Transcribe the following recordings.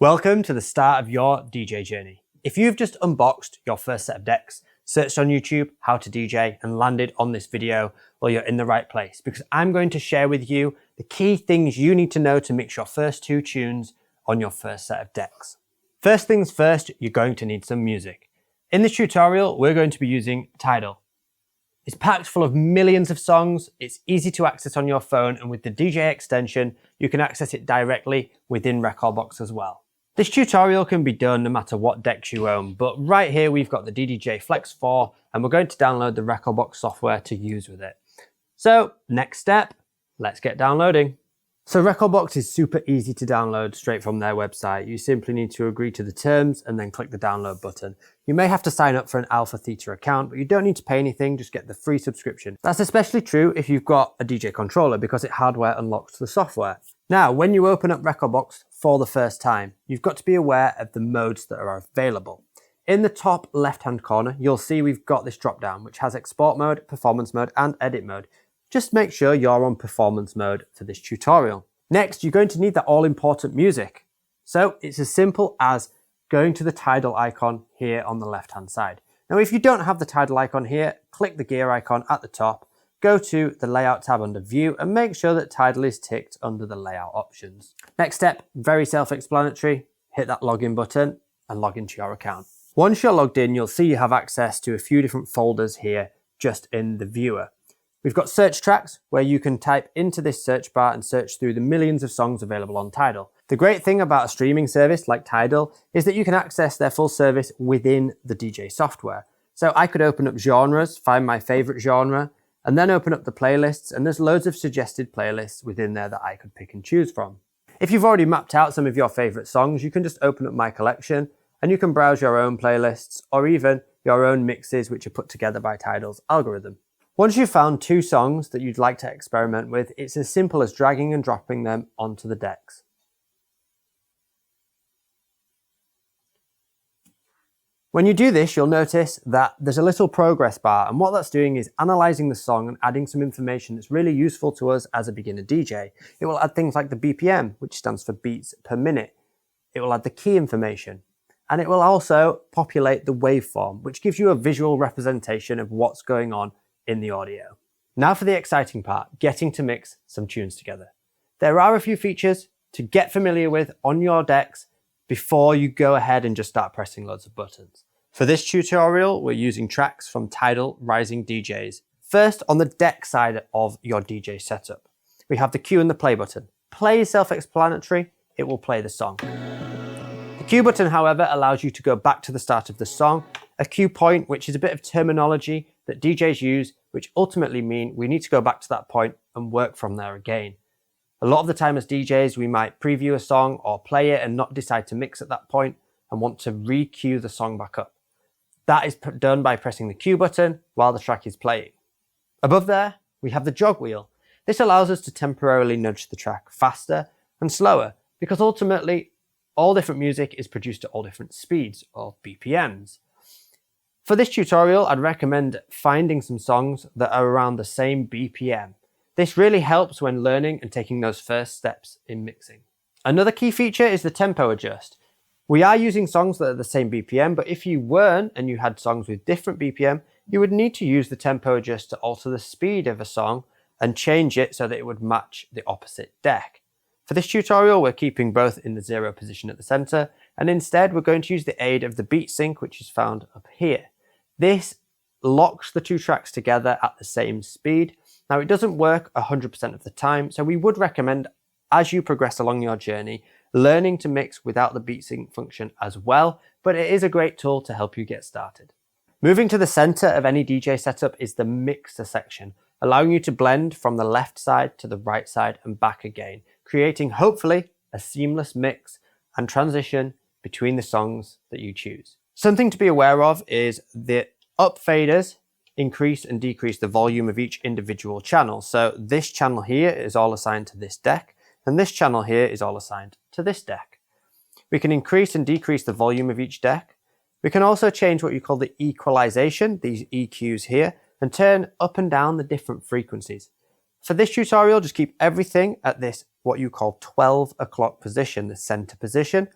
Welcome to the start of your DJ journey. If you've just unboxed your first set of decks, searched on YouTube how to DJ and landed on this video, well, you're in the right place because I'm going to share with you the key things you need to know to mix your first two tunes on your first set of decks. First things first, you're going to need some music. In this tutorial, we're going to be using Tidal. It's packed full of millions of songs, it's easy to access on your phone, and with the DJ extension, you can access it directly within rekordbox as well. This tutorial can be done no matter what decks you own, but right here we've got the DDJ-FLX4 and we're going to download the rekordbox software to use with it. So next step, let's get downloading. So rekordbox is super easy to download straight from their website. You simply need to agree to the terms and then click the download button. You may have to sign up for an Alpha Theta account, but you don't need to pay anything, just get the free subscription. That's especially true if you've got a DJ controller because it hardware unlocks the software. Now, when you open up rekordbox for the first time, you've got to be aware of the modes that are available. In the top left-hand corner, you'll see we've got this drop-down, which has export mode, performance mode, and edit mode. Just make sure you're on performance mode for this tutorial. Next, you're going to need that all-important music. So it's as simple as going to the Tidal icon here on the left-hand side. Now, if you don't have the Tidal icon here, click the gear icon at the top, go to the Layout tab under View and make sure that Tidal is ticked under the Layout options. Next step, very self-explanatory, hit that login button and log into your account. Once you're logged in, you'll see you have access to a few different folders here just in the viewer. We've got search tracks where you can type into this search bar and search through the millions of songs available on Tidal. The great thing about a streaming service like Tidal is that you can access their full service within the DJ software. So I could open up genres, find my favorite genre, and then open up the playlists, and there's loads of suggested playlists within there that I could pick and choose from. If you've already mapped out some of your favorite songs, you can just open up My Collection and you can browse your own playlists or even your own mixes which are put together by Tidal's algorithm. Once you've found two songs that you'd like to experiment with, it's as simple as dragging and dropping them onto the decks. When you do this, you'll notice that there's a little progress bar, and what that's doing is analysing the song and adding some information that's really useful to us as a beginner DJ. It will add things like the BPM, which stands for beats per minute. It will add the key information, and it will also populate the waveform, which gives you a visual representation of what's going on in the audio. Now for the exciting part, getting to mix some tunes together. There are a few features to get familiar with on your decks before you go ahead and just start pressing loads of buttons. For this tutorial, we're using tracks from Tidal Rising DJs. First, on the deck side of your DJ setup, we have the cue and the play button. Play is self-explanatory, it will play the song. The cue button, however, allows you to go back to the start of the song. A cue point, which is a bit of terminology that DJs use, which ultimately mean we need to go back to that point and work from there again. A lot of the time as DJs, we might preview a song or play it and not decide to mix at that point and want to re-cue the song back up. That is done by pressing the cue button while the track is playing. Above there, we have the jog wheel. This allows us to temporarily nudge the track faster and slower because ultimately all different music is produced at all different speeds or BPMs. For this tutorial, I'd recommend finding some songs that are around the same BPM. This really helps when learning and taking those first steps in mixing. Another key feature is the tempo adjust. We are using songs that are the same BPM, but if you weren't and you had songs with different BPM, you would need to use the tempo adjust to alter the speed of a song and change it so that it would match the opposite deck. For this tutorial, we're keeping both in the 0 position at the center, and instead we're going to use the aid of the beat sync, which is found up here. This locks the two tracks together at the same speed. Now, it doesn't work 100% of the time, so we would recommend, as you progress along your journey, learning to mix without the beat sync function as well, but it is a great tool to help you get started. Moving to the center of any DJ setup is the mixer section, allowing you to blend from the left side to the right side and back again, creating hopefully a seamless mix and transition between the songs that you choose. Something to be aware of is the up faders increase and decrease the volume of each individual channel. So this channel here is all assigned to this deck, and this channel here is all assigned to this deck. We can increase and decrease the volume of each deck. We can also change what you call the equalization, these EQs here, and turn up and down the different frequencies. For this tutorial, just keep everything at this, what you call 12 o'clock position, the center position.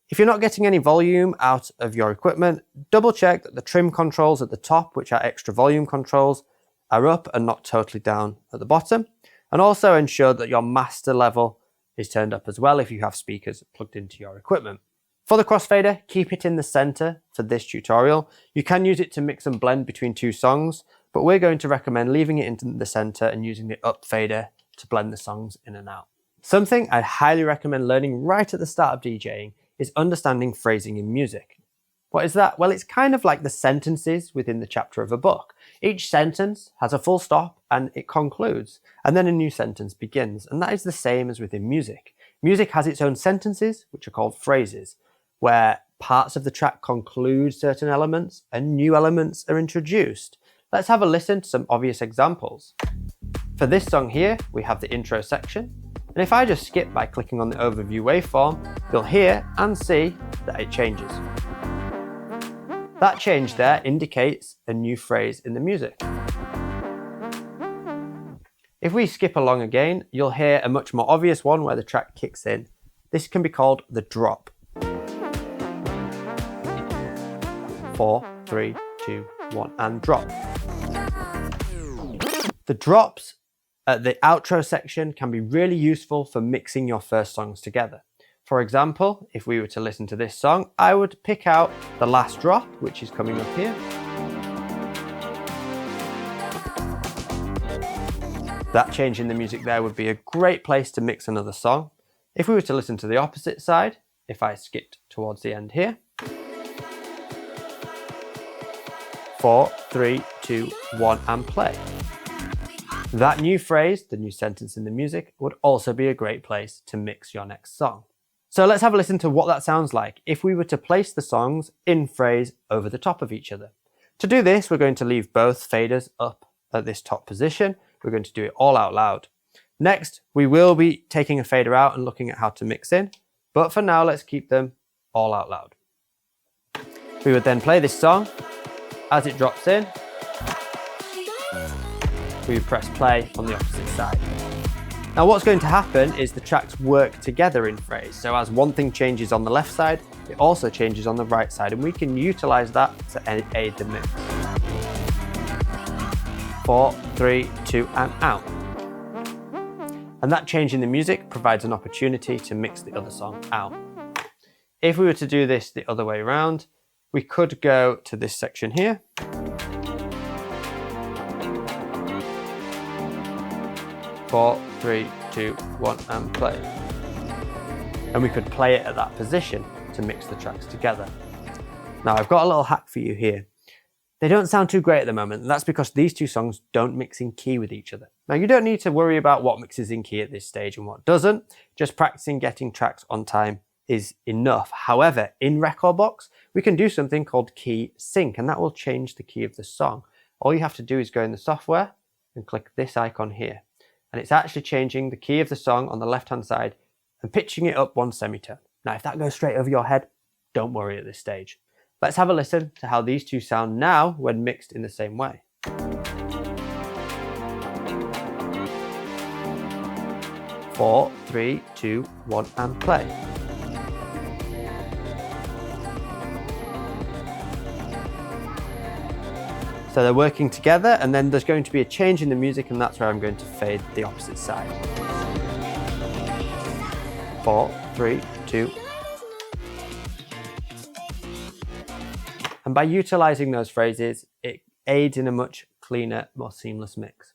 If you're not getting any volume out of your equipment, double check that the trim controls at the top, which are extra volume controls, are up and not totally down at the bottom. And also ensure that your master level is turned up as well if you have speakers plugged into your equipment. For the crossfader, keep it in the center for this tutorial. You can use it to mix and blend between two songs, but we're going to recommend leaving it in the center and using the up fader to blend the songs in and out. Something I highly recommend learning right at the start of DJing is understanding phrasing in music. What is that? Well, it's kind of like the sentences within the chapter of a book. Each sentence has a full stop and it concludes, and then a new sentence begins, and that is the same as within music. Music has its own sentences, which are called phrases, where parts of the track conclude certain elements and new elements are introduced. Let's have a listen to some obvious examples. For this song here, we have the intro section, and if I just skip by clicking on the overview waveform, you'll hear and see that it changes. That change there indicates a new phrase in the music. If we skip along again, you'll hear a much more obvious one where the track kicks in. This can be called the drop. 4, 3, 2, 1, and drop. The drops at the outro section can be really useful for mixing your first songs together. For example, if we were to listen to this song, I would pick out the last drop, which is coming up here. That change in the music there would be a great place to mix another song. If we were to listen to the opposite side, if I skipped towards the end here, 4, 3, 2, 1, and play. That new phrase, the new sentence in the music, would also be a great place to mix your next song. So let's have a listen to what that sounds like if we were to place the songs in phrase over the top of each other. To do this, we're going to leave both faders up at this top position. We're going to do it all out loud. Next, we will be taking a fader out and looking at how to mix in, but for now, let's keep them all out loud. We would then play this song. As it drops in, we would press play on the opposite side. Now what's going to happen is the tracks work together in phrase. So as one thing changes on the left side, it also changes on the right side, and we can utilize that to aid the mix. 4, 3, 2, and out. And that change in the music provides an opportunity to mix the other song out. If we were to do this the other way around, we could go to this section here. Four, 3, 2, 1, and play. And we could play it at that position to mix the tracks together. Now I've got a little hack for you here. They don't sound too great at the moment, and that's because these two songs don't mix in key with each other. Now you don't need to worry about what mixes in key at this stage and what doesn't. Just practicing getting tracks on time is enough. However, in rekordbox, we can do something called key sync, and that will change the key of the song. All you have to do is go in the software and click this icon here. And it's actually changing the key of the song on the left-hand side and pitching it up one semitone. Now, if that goes straight over your head, don't worry at this stage. Let's have a listen to how these two sound now when mixed in the same way. 4, 3, 2, 1, and play. So they're working together, and then there's going to be a change in the music, and that's where I'm going to fade the opposite side. 4, 3, 2. And by utilizing those phrases, it aids in a much cleaner, more seamless mix.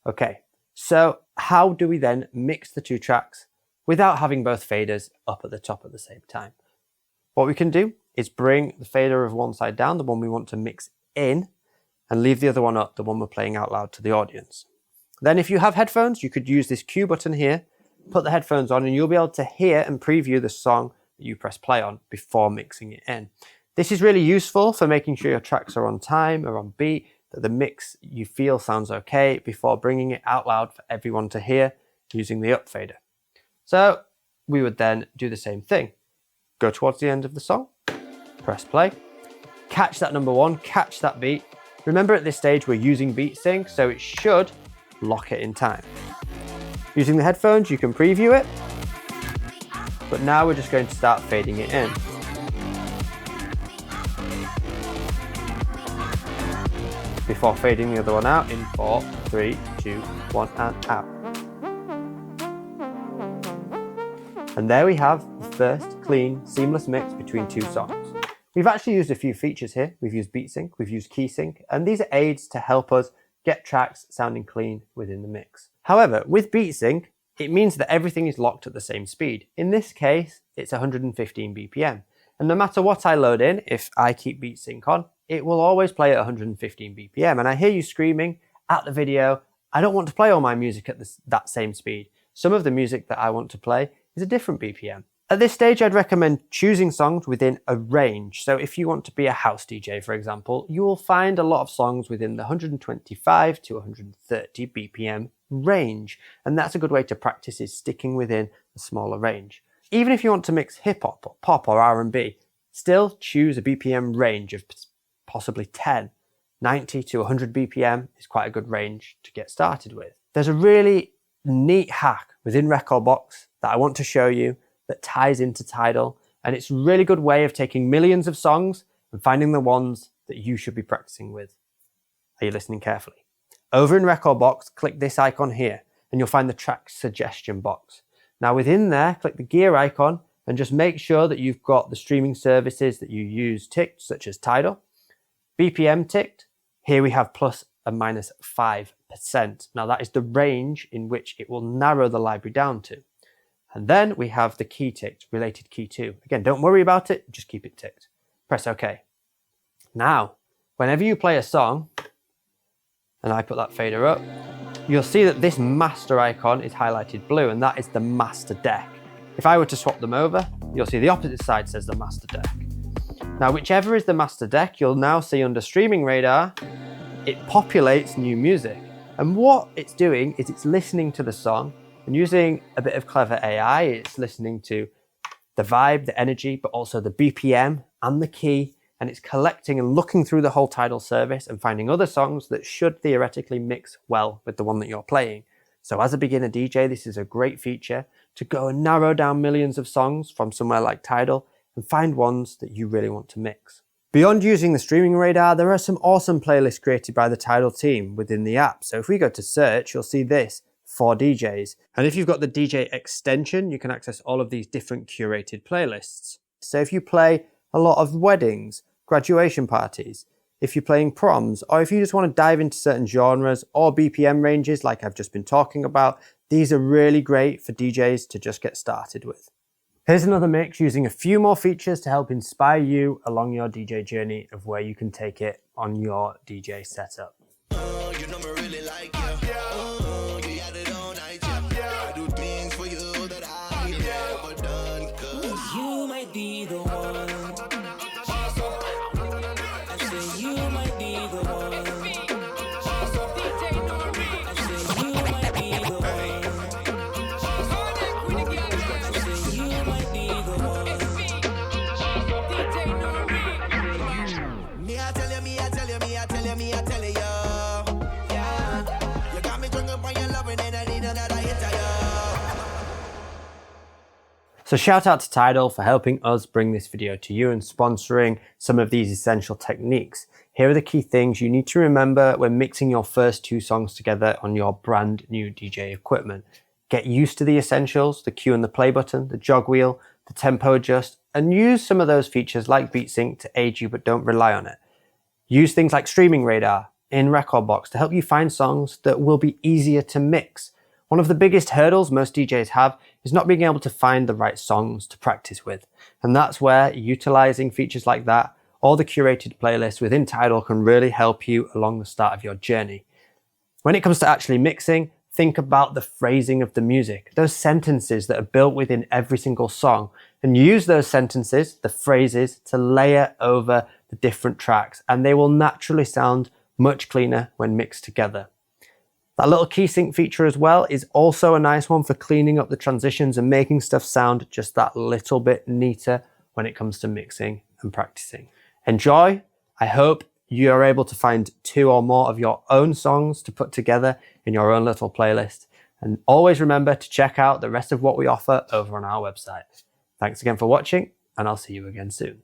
Okay, so how do we then mix the two tracks without having both faders up at the top at the same time? What we can do is bring the fader of one side down, the one we want to mix in, and leave the other one up, the one we're playing out loud to the audience. Then if you have headphones, you could use this Q button here, put the headphones on, and you'll be able to hear and preview the song that you press play on before mixing it in. This is really useful for making sure your tracks are on time or on beat, that the mix you feel sounds okay before bringing it out loud for everyone to hear using the up fader. So we would then do the same thing. Go towards the end of the song, press play, catch that number one, catch that beat. Remember at this stage we're using beat sync, so it should lock it in time. Using the headphones, you can preview it. but now we're just going to start fading it in. Before fading the other one out in 4, 3, 2, 1, and out. And there we have the first clean, seamless mix between two songs. We've actually used a few features here. We've used beat sync, we've used key sync, and these are aids to help us get tracks sounding clean within the mix. However, with beat sync, it means that everything is locked at the same speed. In this case, it's 115 BPM. And no matter what I load in, if I keep beat sync on, it will always play at 115 BPM. And I hear you screaming at the video, I don't want to play all my music at that same speed. Some of the music that I want to play is a different BPM. At this stage, I'd recommend choosing songs within a range. So if you want to be a house DJ, for example, you will find a lot of songs within the 125 to 130 BPM range. And that's a good way to practice, is sticking within a smaller range. Even if you want to mix hip hop or pop or R&B, still choose a BPM range of possibly 10. 90 to 100 BPM is quite a good range to get started with. There's a really neat hack within rekordbox that I want to show you that ties into Tidal, and it's a really good way of taking millions of songs and finding the ones that you should be practicing with. Are you listening carefully? Over in rekordbox, click this icon here, and you'll find the track suggestion box. Now within there, click the gear icon and just make sure that you've got the streaming services that you use ticked, such as Tidal. BPM ticked. Here we have plus and minus 5%. Now that is the range in which it will narrow the library down to. And then we have the key ticked, related key 2. Again, don't worry about it, just keep it ticked. Press OK. Now, whenever you play a song, and I put that fader up, you'll see that this master icon is highlighted blue, and that is the master deck. If I were to swap them over, you'll see the opposite side says the master deck. Now, whichever is the master deck, you'll now see under Streaming Radar, it populates new music. And what it's doing is it's listening to the song, and using a bit of clever AI, it's listening to the vibe, the energy, but also the BPM and the key, and it's collecting and looking through the whole Tidal service and finding other songs that should theoretically mix well with the one that you're playing. So as a beginner DJ, this is a great feature to go and narrow down millions of songs from somewhere like Tidal and find ones that you really want to mix. Beyond using the Streaming Radar, there are some awesome playlists created by the Tidal team within the app. So if we go to search, you'll see this, for DJs. And if you've got the DJ extension, you can access all of these different curated playlists. So if you play a lot of weddings, graduation parties, if you're playing proms, or if you just want to dive into certain genres or BPM ranges like I've just been talking about, these are really great for DJs to just get started with. Here's another mix using a few more features to help inspire you along your DJ journey of where you can take it on your DJ setup. So shout out to Tidal for helping us bring this video to you and sponsoring some of these essential techniques. Here are the key things you need to remember when mixing your first two songs together on your brand new DJ equipment. Get used to the essentials, the cue and the play button, the jog wheel, the tempo adjust, and use some of those features like beat sync to aid you, but don't rely on it. Use things like Streaming Radar in rekordbox to help you find songs that will be easier to mix. One of the biggest hurdles most DJs have is not being able to find the right songs to practice with. And that's where utilizing features like that or the curated playlist within Tidal can really help you along the start of your journey. When it comes to actually mixing, think about the phrasing of the music, those sentences that are built within every single song, and use those sentences, the phrases, to layer over the different tracks, and they will naturally sound much cleaner when mixed together. That little key sync feature as well is also a nice one for cleaning up the transitions and making stuff sound just that little bit neater when it comes to mixing and practicing. Enjoy. I hope you are able to find 2 or more of your own songs to put together in your own little playlist. And always remember to check out the rest of what we offer over on our website. Thanks again for watching, and I'll see you again soon.